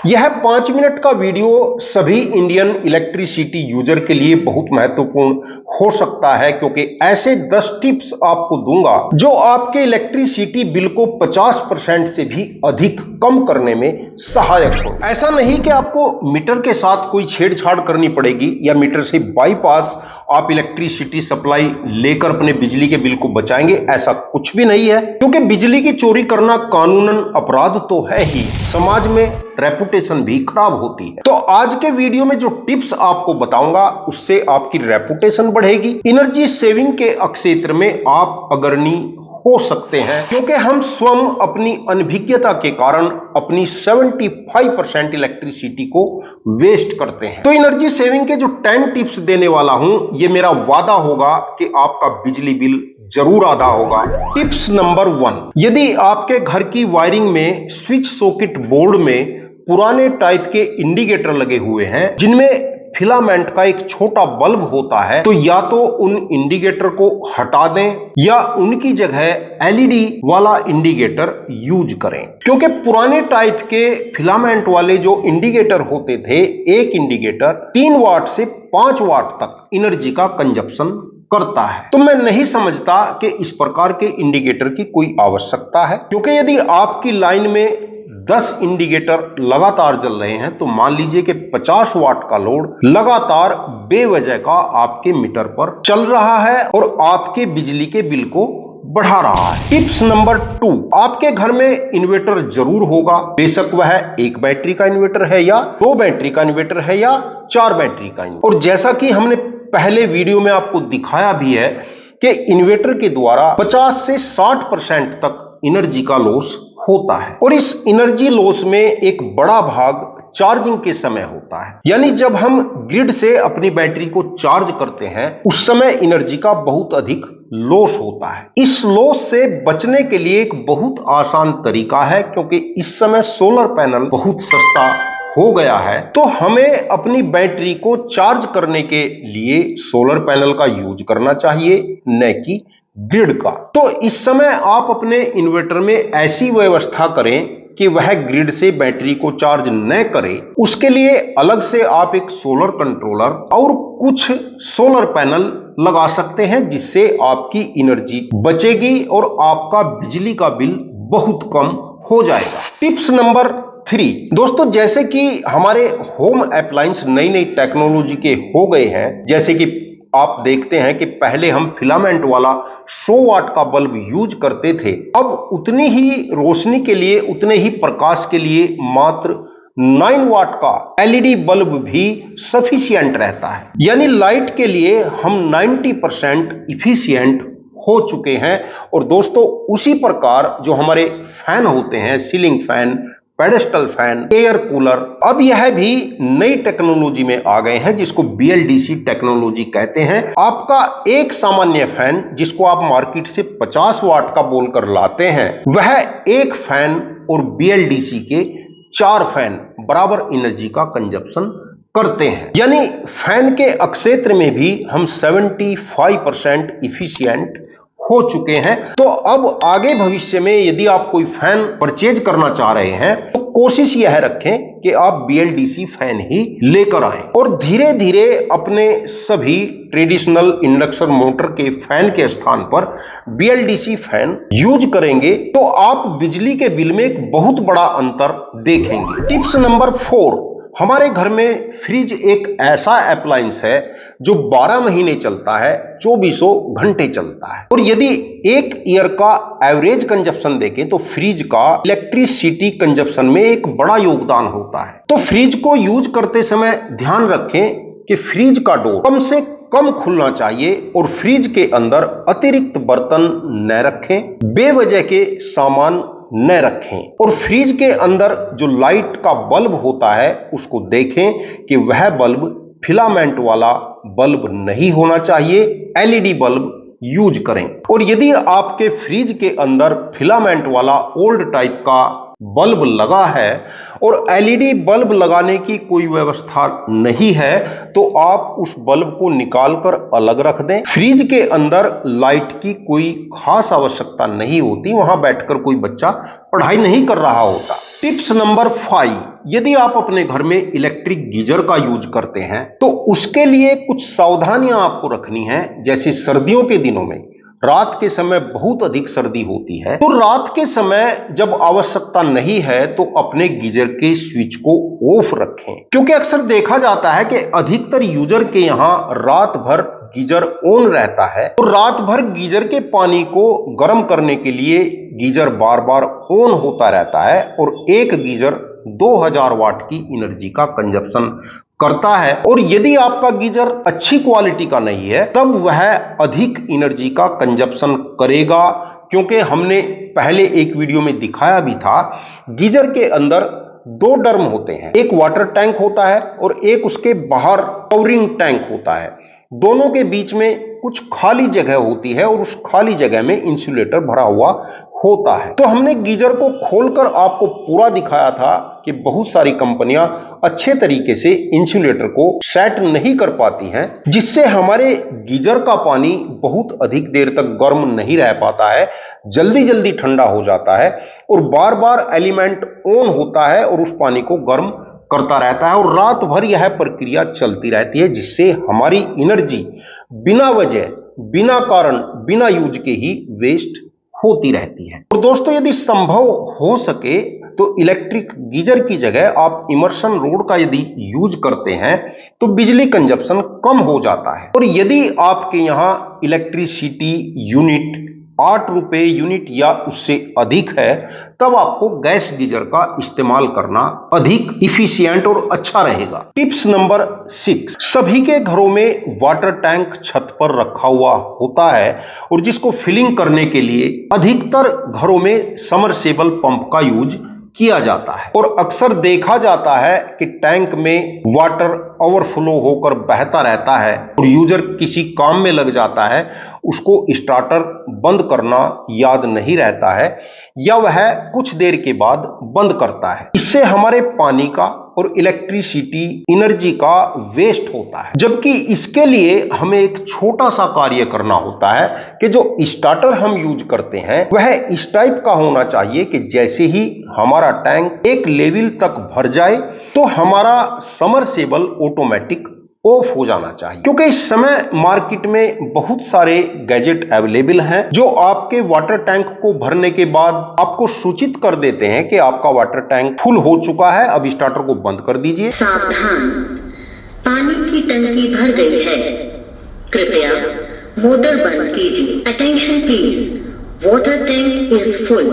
यह 5 मिनट का वीडियो सभी इंडियन इलेक्ट्रिसिटी यूजर के लिए बहुत महत्वपूर्ण हो सकता है, क्योंकि ऐसे 10 टिप्स आपको दूंगा जो आपके इलेक्ट्रिसिटी बिल को 50% से भी अधिक कम करने में सहायक हो। ऐसा नहीं कि आपको मीटर के साथ कोई छेड़छाड़ करनी पड़ेगी या मीटर से बाईपास आप इलेक्ट्रिसिटी सप्लाई लेकर अपने बिजली के बिल को बचाएंगे, ऐसा कुछ भी नहीं है। क्योंकि बिजली की चोरी करना कानूनन अपराध तो है ही, समाज में रेपुटेशन भी खराब होती है। तो आज के वीडियो में जो टिप्स आपको बताऊंगा उससे आपकी रेपुटेशन बढ़ेगी। एनर्जी सेविंग के क्षेत्र में आप अग्रणी हो सकते हैं, क्योंकि हम स्वयं अपनी अनभिज्ञता के कारण अपनी 75% इलेक्ट्रिसिटी को वेस्ट करते हैं। तो एनर्जी सेविंग के जो 10 टिप्स देने वाला हूं, ये मेरा वादा होगा कि आपका बिजली बिल जरूर आधा होगा। टिप्स नंबर 1, यदि आपके घर की वायरिंग में स्विच सॉकेट बोर्ड में पुराने टाइप के इंडिकेटर लगे हुए हैं जिनमें फिलामेंट का एक छोटा बल्ब होता है, तो या तो उन इंडिकेटर को हटा दें या उनकी जगह एलईडी वाला इंडिकेटर यूज करें। क्योंकि पुराने टाइप के फिलामेंट वाले जो इंडिकेटर होते थे, एक इंडिकेटर 3 वाट से 5 वाट तक एनर्जी का कंजप्शन करता है। तो मैं नहीं समझता कि इस प्रकार के इंडिकेटर की कोई आवश्यकता है, क्योंकि यदि आपकी लाइन में 10 इंडिकेटर लगातार जल रहे हैं तो मान लीजिए कि 50 वाट का लोड लगातार बेवजह का आपके मीटर पर चल रहा है और आपके बिजली के बिल को बढ़ा रहा है। टिप्स नंबर 2, आपके घर में इन्वर्टर जरूर होगा, बेशक वह एक बैटरी का इन्वर्टर है या 2 बैटरी का इन्वर्टर है या 4 बैटरी का इन्वर्टर। और जैसा कि हमने पहले वीडियो में आपको दिखाया भी है कि इन्वर्टर के द्वारा 50 से 60% तक एनर्जी का लॉस होता है, और इस एनर्जी लॉस में एक बड़ा भाग चार्जिंग के समय होता है। यानी जब हम ग्रिड से अपनी बैटरी को चार्ज करते हैं उस समय एनर्जी का बहुत अधिक लॉस होता है। इस लॉस से बचने के लिए एक बहुत आसान तरीका है, क्योंकि इस समय सोलर पैनल बहुत सस्ता हो गया है, तो हमें अपनी बैटरी को चार्ज करने के लिए सोलर पैनल का यूज करना चाहिए, न कि ग्रिड का। तो इस समय आप अपने इन्वर्टर में ऐसी व्यवस्था करें कि वह ग्रिड से बैटरी को चार्ज न करे। उसके लिए अलग से आप एक सोलर कंट्रोलर और कुछ सोलर पैनल लगा सकते हैं, जिससे आपकी एनर्जी बचेगी और आपका बिजली का बिल बहुत कम हो जाएगा। टिप्स नंबर 3, दोस्तों, जैसे कि हमारे होम अप्लायंस नई नई टेक्नोलॉजी के हो गए हैं, जैसे कि आप देखते हैं कि पहले हम फिलामेंट वाला 100 वाट का बल्ब यूज करते थे, अब उतनी ही रोशनी के लिए, उतने ही प्रकाश के लिए मात्र 9 वाट का एलईडी बल्ब भी सफिशिएंट रहता है। यानी लाइट के लिए हम 90% इफिशिएंट हो चुके हैं। और दोस्तों, उसी प्रकार जो हमारे फैन होते हैं, ceiling fan, pedestal fan, air cooler, अब यह भी नई टेक्नोलॉजी में आ गए हैं, जिसको बीएलडीसी टेक्नोलॉजी कहते हैं। आपका एक सामान्य फैन, जिसको आप मार्केट से 50 वाट का बोलकर लाते हैं, वह एक फैन और बीएलडीसी के 4 फैन बराबर एनर्जी का कंजप्शन करते हैं। यानी फैन के क्षेत्र में भी हम 75% इफिशिएंट हो चुके हैं। तो अब आगे भविष्य में यदि आप कोई फैन परचेज करना चाह रहे हैं तो कोशिश यह रखें कि आप बीएलडीसी फैन ही लेकर आएं, और धीरे धीरे अपने सभी ट्रेडिशनल इंडक्शन मोटर के फैन के स्थान पर बीएलडीसी फैन यूज करेंगे तो आप बिजली के बिल में एक बहुत बड़ा अंतर देखेंगे। टिप्स नंबर 4, हमारे घर में फ्रिज एक ऐसा अप्लायंस है जो 12 महीने चलता है, 2400 घंटे चलता है। और यदि एक ईयर का एवरेज कंजप्शन देखें तो फ्रिज का इलेक्ट्रिसिटी कंजप्शन में एक बड़ा योगदान होता है। तो फ्रिज को यूज करते समय ध्यान रखें कि फ्रिज का डोर कम से कम खुलना चाहिए और फ्रिज के अंदर अतिरिक्त बर्तन न रखें, बेवजह के सामान न रखें, और फ्रिज के अंदर जो लाइट का बल्ब होता है उसको देखें कि वह बल्ब फिलामेंट वाला बल्ब नहीं होना चाहिए, एलईडी बल्ब यूज करें। और यदि आपके फ्रिज के अंदर फिलामेंट वाला ओल्ड टाइप का बल्ब लगा है और एलईडी बल्ब लगाने की कोई व्यवस्था नहीं है तो आप उस बल्ब को निकालकर अलग रख दें। फ्रिज के अंदर लाइट की कोई खास आवश्यकता नहीं होती, वहां बैठकर कोई बच्चा पढ़ाई नहीं कर रहा होता। टिप्स नंबर 5, यदि आप अपने घर में इलेक्ट्रिक गीजर का यूज करते हैं तो उसके लिए कुछ सावधानियां आपको रखनी है। जैसे सर्दियों के दिनों में रात के समय बहुत अधिक सर्दी होती है, तो रात के समय जब आवश्यकता नहीं है तो अपने गीजर के स्विच को ऑफ रखें, क्योंकि अक्सर देखा जाता है कि अधिकतर यूजर के यहां रात भर गीजर ऑन रहता है तो रात भर गीजर के पानी को गर्म करने के लिए गीजर बार बार ऑन होता रहता है और एक गीजर 2000 वाट की एनर्जी का कंजप्शन करता है। और यदि आपका गीजर अच्छी क्वालिटी का नहीं है तब वह अधिक एनर्जी का कंजप्शन करेगा, क्योंकि हमने पहले एक वीडियो में दिखाया भी था गीजर के अंदर 2 ड्रम होते हैं, एक वाटर टैंक होता है और एक उसके बाहर कवरिंग टैंक होता है। दोनों के बीच में कुछ खाली जगह होती है और उस खाली जगह में इंसुलेटर भरा हुआ होता है। तो हमने गीजर को खोलकर आपको पूरा दिखाया था कि बहुत सारी कंपनियां अच्छे तरीके से इंसुलेटर को सेट नहीं कर पाती हैं, जिससे हमारे गीजर का पानी बहुत अधिक देर तक गर्म नहीं रह पाता है, जल्दी जल्दी ठंडा हो जाता है और बार बार एलिमेंट ऑन होता है और उस पानी को गर्म करता रहता है और रात भर यह प्रक्रिया चलती रहती है, जिससे हमारी एनर्जी बिना वजह, बिना कारण, बिना यूज के ही वेस्ट होती रहती है। और दोस्तों, यदि संभव हो सके तो इलेक्ट्रिक गीजर की जगह आप इमर्शन रोड का यदि यूज करते हैं तो बिजली कंजप्शन कम हो जाता है। और यदि आपके यहां इलेक्ट्रिसिटी यूनिट 8 रुपए यूनिट या उससे अधिक है तब आपको गैस गीजर का इस्तेमाल करना अधिक इफिशिएंट और अच्छा रहेगा। टिप्स नंबर 6, सभी के घरों में वाटर टैंक छत पर रखा हुआ होता है और जिसको फिलिंग करने के लिए अधिकतर घरों में समरसेबल पंप का यूज किया जाता है और अक्सर देखा जाता है कि टैंक में वाटर ओवरफ्लो होकर बहता रहता है और यूजर किसी काम में लग जाता है, उसको स्टार्टर बंद करना याद नहीं रहता है या वह कुछ देर के बाद बंद करता है। इससे हमारे पानी का और इलेक्ट्रिसिटी एनर्जी का वेस्ट होता है, जबकि इसके लिए हमें एक छोटा सा कार्य करना होता है कि जो स्टार्टर हम यूज करते हैं वह इस टाइप का होना चाहिए कि जैसे ही हमारा टैंक एक लेवल तक भर जाए तो हमारा समरसेबल ऑटोमेटिक ऑफ हो जाना चाहिए, क्योंकि इस समय मार्केट में बहुत सारे गैजेट अवेलेबल हैं जो आपके वाटर टैंक को भरने के बाद आपको सूचित कर देते हैं कि आपका वाटर टैंक फुल हो चुका है, अब स्टार्टर को बंद कर दीजिए। सावधान, पानी की टंकी भर गई है, कृपया मोटर बंद कीजिए। Attention please, water tank is full,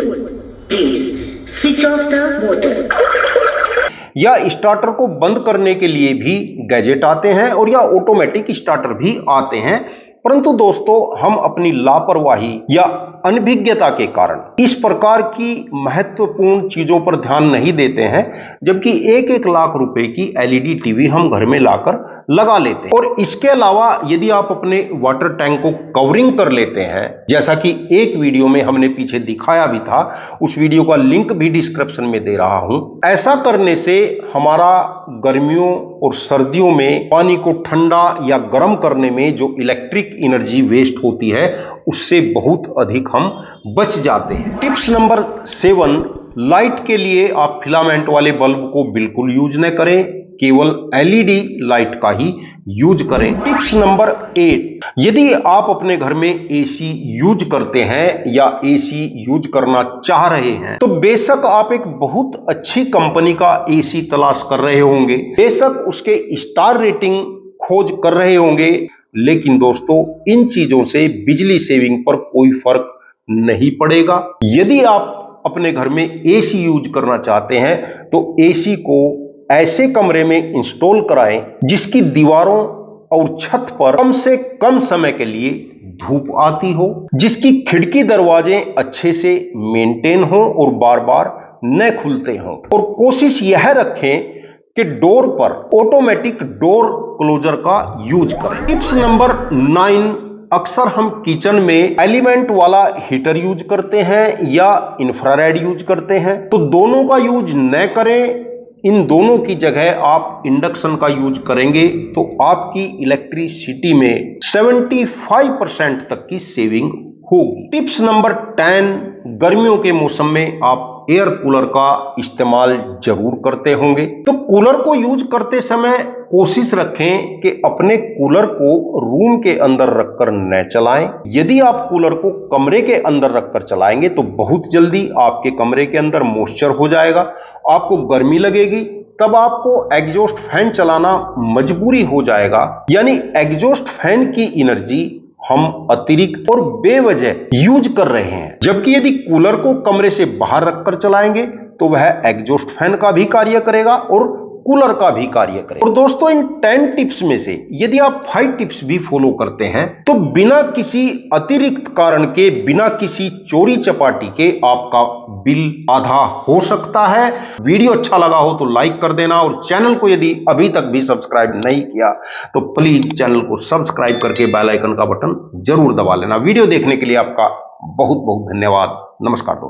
please switch off the motor. या स्टार्टर को बंद करने के लिए भी गैजेट आते हैं और या ऑटोमेटिक स्टार्टर भी आते हैं, परंतु दोस्तों हम अपनी लापरवाही या अनभिज्ञता के कारण इस प्रकार की महत्वपूर्ण चीजों पर ध्यान नहीं देते हैं, जबकि 1-1 लाख रुपए की एलईडी टीवी हम घर में लाकर लगा लेते हैं। और इसके अलावा यदि आप अपने वाटर टैंक को कवरिंग कर लेते हैं, जैसा कि एक वीडियो में हमने पीछे दिखाया भी था, उस वीडियो का लिंक भी डिस्क्रिप्शन में दे रहा हूं, ऐसा करने से हमारा गर्मियों और सर्दियों में पानी को ठंडा या गर्म करने में जो इलेक्ट्रिक एनर्जी वेस्ट होती है उससे बहुत अधिक हम बच जाते हैं। टिप्स नंबर 7, लाइट के लिए आप फिलामेंट वाले बल्ब को बिल्कुल यूज न करें, केवल एलईडी लाइट का ही यूज करें। टिप्स नंबर 8, यदि आप अपने घर में एसी यूज करते हैं या एसी यूज करना चाह रहे हैं तो बेशक आप एक बहुत अच्छी कंपनी का एसी तलाश कर रहे होंगे, बेशक उसके स्टार रेटिंग खोज कर रहे होंगे, लेकिन दोस्तों इन चीजों से बिजली सेविंग पर कोई फर्क नहीं पड़ेगा। यदि आप अपने घर में एसी यूज करना चाहते हैं तो एसी को ऐसे कमरे में इंस्टॉल कराएं जिसकी दीवारों और छत पर कम से कम समय के लिए धूप आती हो, जिसकी खिड़की दरवाजे अच्छे से मेंटेन हो और बार बार न खुलते हों, और कोशिश यह रखें कि डोर पर ऑटोमेटिक डोर क्लोजर का यूज करें। टिप्स नंबर 9, अक्सर हम किचन में एलिमेंट वाला हीटर यूज करते हैं या इंफ्रारेड यूज करते हैं, तो दोनों का यूज न करें। इन दोनों की जगह आप इंडक्शन का यूज करेंगे तो आपकी इलेक्ट्रिसिटी में 75% तक की सेविंग होगी। टिप्स नंबर 10, गर्मियों के मौसम में आप एयर कूलर का इस्तेमाल जरूर करते होंगे, तो कूलर को यूज करते समय कोशिश रखें कि अपने कूलर को रूम के अंदर रखकर न चलाएं। यदि आप कूलर को कमरे के अंदर रखकर चलाएंगे तो बहुत जल्दी आपके कमरे के अंदर मॉइस्चर हो जाएगा, आपको गर्मी लगेगी, तब आपको एग्जॉस्ट फैन चलाना मजबूरी हो जाएगा। यानी एग्जॉस्ट फैन की एनर्जी हम अतिरिक्त और बेवजह यूज कर रहे हैं, जबकि यदि कूलर को कमरे से बाहर रखकर चलाएंगे तो वह एग्जॉस्ट फैन का भी कार्य करेगा और कूलर का भी कार्य करेगा। और दोस्तों, इन 10 टिप्स में से यदि आप 5 टिप्स भी फॉलो करते हैं तो बिना किसी अतिरिक्त कारण के, बिना किसी चोरी चपाटी के आपका बिल आधा हो सकता है। वीडियो अच्छा लगा हो तो लाइक कर देना, और चैनल को यदि अभी तक भी सब्सक्राइब नहीं किया तो प्लीज चैनल को सब्सक्राइब करके बेल आइकन का बटन जरूर दबा लेना। वीडियो देखने के लिए आपका बहुत बहुत धन्यवाद। नमस्कार दोस्तों।